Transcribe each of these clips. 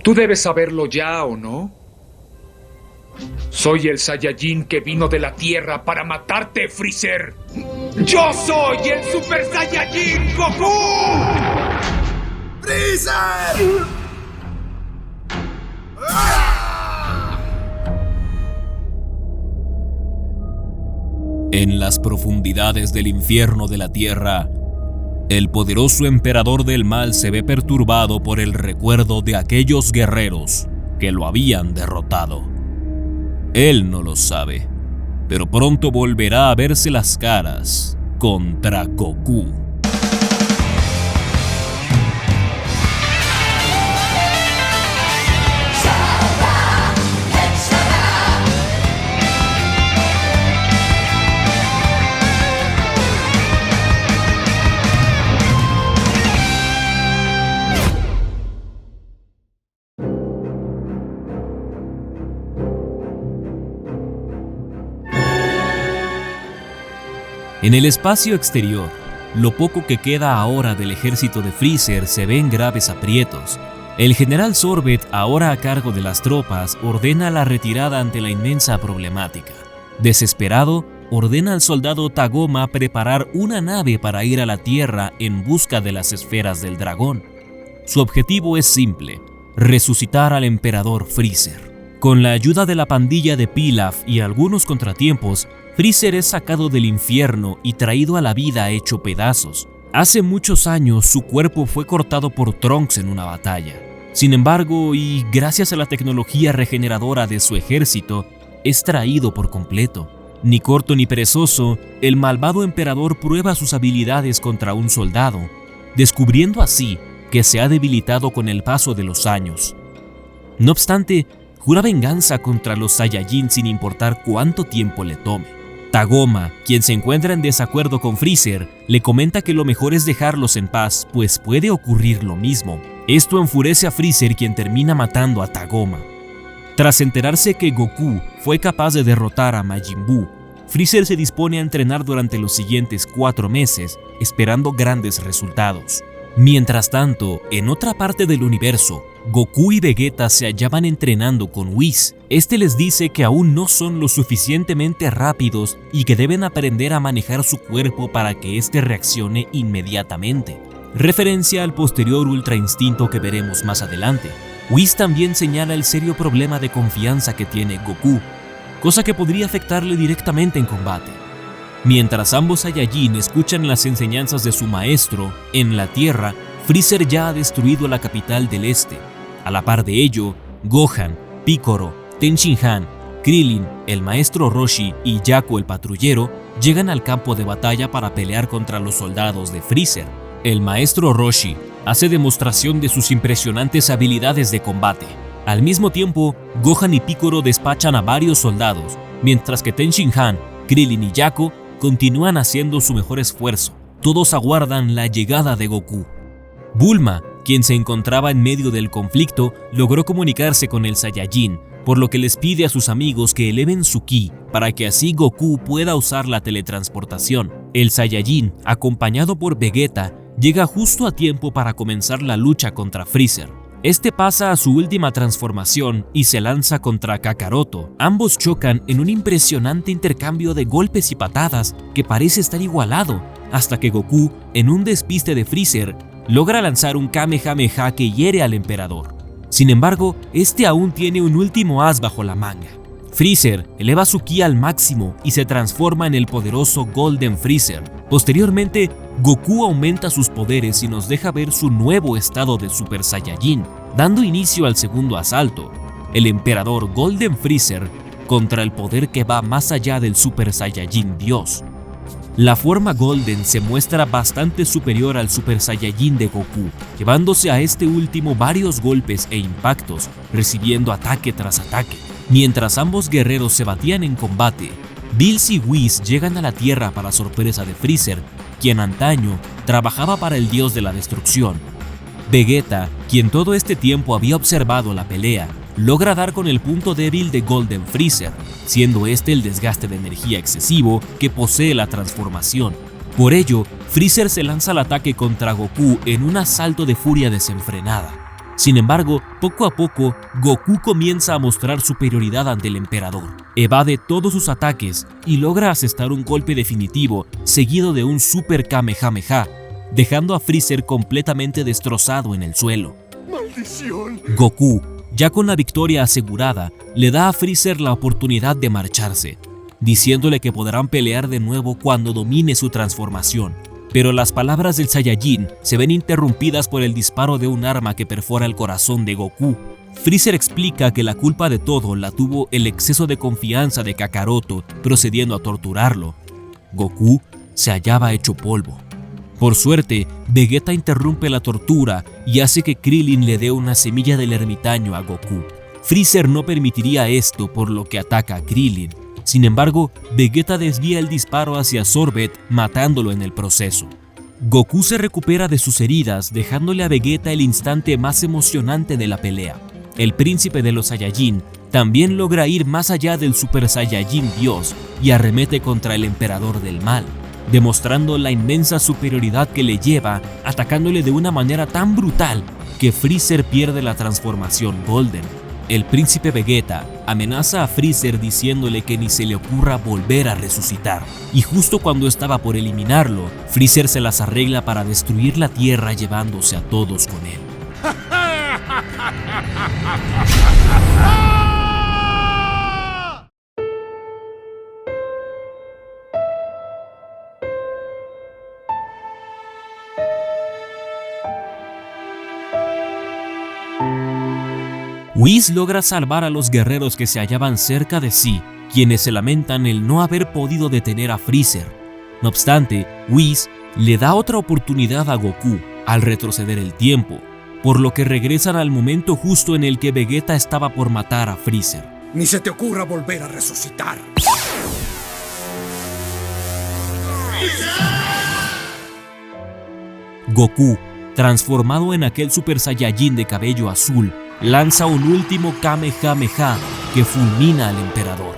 Tú debes saberlo ya, ¿o no? Soy el Saiyajin que vino de la Tierra para matarte, Freezer. ¡Yo soy el Super Saiyajin Goku! ¡Freezer! En las profundidades del infierno de la Tierra, el poderoso emperador del mal se ve perturbado por el recuerdo de aquellos guerreros que lo habían derrotado. Él no lo sabe, pero pronto volverá a verse las caras contra Goku. En el espacio exterior, lo poco que queda ahora del ejército de Freezer se ve en graves aprietos. El general Sorbet, ahora a cargo de las tropas, ordena la retirada ante la inmensa problemática. Desesperado, ordena al soldado Tagoma preparar una nave para ir a la Tierra en busca de las esferas del dragón. Su objetivo es simple: resucitar al emperador Freezer. Con la ayuda de la pandilla de Pilaf y algunos contratiempos, Freezer es sacado del infierno y traído a la vida hecho pedazos. Hace muchos años su cuerpo fue cortado por Trunks en una batalla. Sin embargo, y gracias a la tecnología regeneradora de su ejército, es traído por completo. Ni corto ni perezoso, el malvado emperador prueba sus habilidades contra un soldado, descubriendo así que se ha debilitado con el paso de los años. No obstante, jura venganza contra los Saiyajin sin importar cuánto tiempo le tome. Tagoma, quien se encuentra en desacuerdo con Freezer, le comenta que lo mejor es dejarlos en paz, pues puede ocurrir lo mismo. Esto enfurece a Freezer, quien termina matando a Tagoma. Tras enterarse que Goku fue capaz de derrotar a Majin Buu, Freezer se dispone a entrenar durante los siguientes 4 meses, esperando grandes resultados. Mientras tanto, en otra parte del universo, Goku y Vegeta se hallaban entrenando con Whis. Este les dice que aún no son lo suficientemente rápidos y que deben aprender a manejar su cuerpo para que éste reaccione inmediatamente. Referencia al posterior Ultra Instinto que veremos más adelante. Whis también señala el serio problema de confianza que tiene Goku, cosa que podría afectarle directamente en combate. Mientras ambos Saiyajin escuchan las enseñanzas de su maestro, en la Tierra, Freezer ya ha destruido la capital del Este. A la par de ello, Gohan, Piccolo, Ten Shin Han, Krillin, el maestro Roshi y Jaco el patrullero llegan al campo de batalla para pelear contra los soldados de Freezer. El maestro Roshi hace demostración de sus impresionantes habilidades de combate. Al mismo tiempo, Gohan y Piccolo despachan a varios soldados, mientras que Ten Shin Han, Krillin y Jaco continúan haciendo su mejor esfuerzo. Todos aguardan la llegada de Goku. Bulma, quien se encontraba en medio del conflicto, logró comunicarse con el Saiyajin, por lo que les pide a sus amigos que eleven su ki para que así Goku pueda usar la teletransportación. El Saiyajin, acompañado por Vegeta, llega justo a tiempo para comenzar la lucha contra Freezer. Este pasa a su última transformación y se lanza contra Kakaroto. Ambos chocan en un impresionante intercambio de golpes y patadas que parece estar igualado, hasta que Goku, en un despiste de Freezer, logra lanzar un Kamehameha que hiere al emperador. Sin embargo, este aún tiene un último as bajo la manga. Freezer eleva su ki al máximo y se transforma en el poderoso Golden Freezer. Posteriormente, Goku aumenta sus poderes y nos deja ver su nuevo estado de Super Saiyajin, dando inicio al segundo asalto, el emperador Golden Freezer contra el poder que va más allá del Super Saiyajin Dios. La forma Golden se muestra bastante superior al Super Saiyajin de Goku, llevándose a este último varios golpes e impactos, recibiendo ataque tras ataque. Mientras ambos guerreros se batían en combate, Bills y Whis llegan a la Tierra para sorpresa de Freezer, quien antaño trabajaba para el dios de la destrucción. Vegeta, quien todo este tiempo había observado la pelea, logra dar con el punto débil de Golden Freezer, siendo este el desgaste de energía excesivo que posee la transformación. Por ello, Freezer se lanza al ataque contra Goku en un asalto de furia desenfrenada. Sin embargo, poco a poco, Goku comienza a mostrar superioridad ante el emperador. Evade todos sus ataques y logra asestar un golpe definitivo seguido de un Super Kamehameha, dejando a Freezer completamente destrozado en el suelo. ¡Maldición! Goku, ya con la victoria asegurada, le da a Freezer la oportunidad de marcharse, diciéndole que podrán pelear de nuevo cuando domine su transformación. Pero las palabras del Saiyajin se ven interrumpidas por el disparo de un arma que perfora el corazón de Goku. Freezer explica que la culpa de todo la tuvo el exceso de confianza de Kakaroto, procediendo a torturarlo. Goku se hallaba hecho polvo. Por suerte, Vegeta interrumpe la tortura y hace que Krillin le dé una semilla del ermitaño a Goku. Freezer no permitiría esto, por lo que ataca a Krillin. Sin embargo, Vegeta desvía el disparo hacia Sorbet, matándolo en el proceso. Goku se recupera de sus heridas, dejándole a Vegeta el instante más emocionante de la pelea. El príncipe de los Saiyajin también logra ir más allá del Super Saiyajin Dios y arremete contra el Emperador del Mal, demostrando la inmensa superioridad que le lleva, atacándole de una manera tan brutal que Freezer pierde la transformación Golden. El príncipe Vegeta amenaza a Freezer diciéndole que ni se le ocurra volver a resucitar. Y justo cuando estaba por eliminarlo, Freezer se las arregla para destruir la Tierra llevándose a todos con él. Whis logra salvar a los guerreros que se hallaban cerca de sí, quienes se lamentan el no haber podido detener a Freezer. No obstante, Whis le da otra oportunidad a Goku al retroceder el tiempo, por lo que regresan al momento justo en el que Vegeta estaba por matar a Freezer. Ni se te ocurra volver a resucitar. Goku, transformado en aquel Super Saiyajin de cabello azul, lanza un último Kamehameha que fulmina al emperador,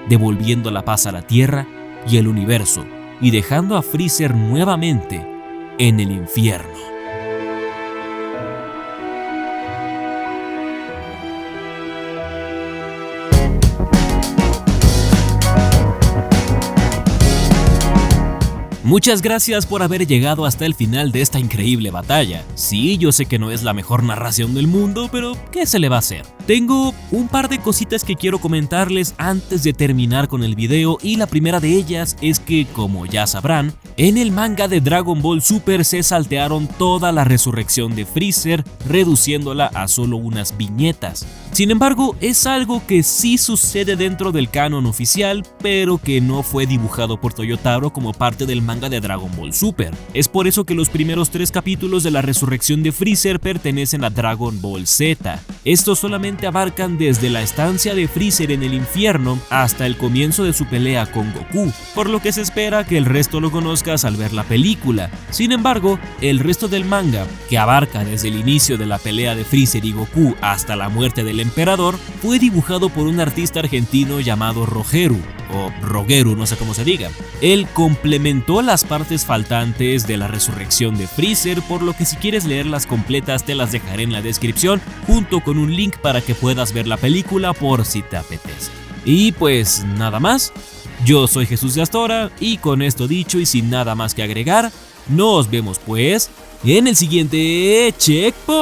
devolviendo la paz a la Tierra y el universo y dejando a Freezer nuevamente en el infierno. Muchas gracias por haber llegado hasta el final de esta increíble batalla. Sí, yo sé que no es la mejor narración del mundo, pero ¿qué se le va a hacer? Tengo un par de cositas que quiero comentarles antes de terminar con el video, y la primera de ellas es que, como ya sabrán, en el manga de Dragon Ball Super se saltearon toda la resurrección de Freezer, reduciéndola a solo unas viñetas. Sin embargo, es algo que sí sucede dentro del canon oficial, pero que no fue dibujado por Toyotaro como parte del manga de Dragon Ball Super. Es por eso que los primeros 3 capítulos de la resurrección de Freezer pertenecen a Dragon Ball Z. Estos solamente abarcan desde la estancia de Freezer en el infierno hasta el comienzo de su pelea con Goku, por lo que se espera que el resto lo conozcas al ver la película. Sin embargo, el resto del manga, que abarca desde el inicio de la pelea de Freezer y Goku hasta la muerte del emperador, fue dibujado por un artista argentino llamado Rogeru, o Rogeru, no sé cómo se diga. Él complementó las partes faltantes de la resurrección de Freezer, por lo que si quieres leerlas completas te las dejaré en la descripción, junto con un link para que puedas ver la película por si te apetece. Y pues nada más, yo soy Jesús de Astora, y con esto dicho y sin nada más que agregar, nos vemos pues en el siguiente Checkpoint.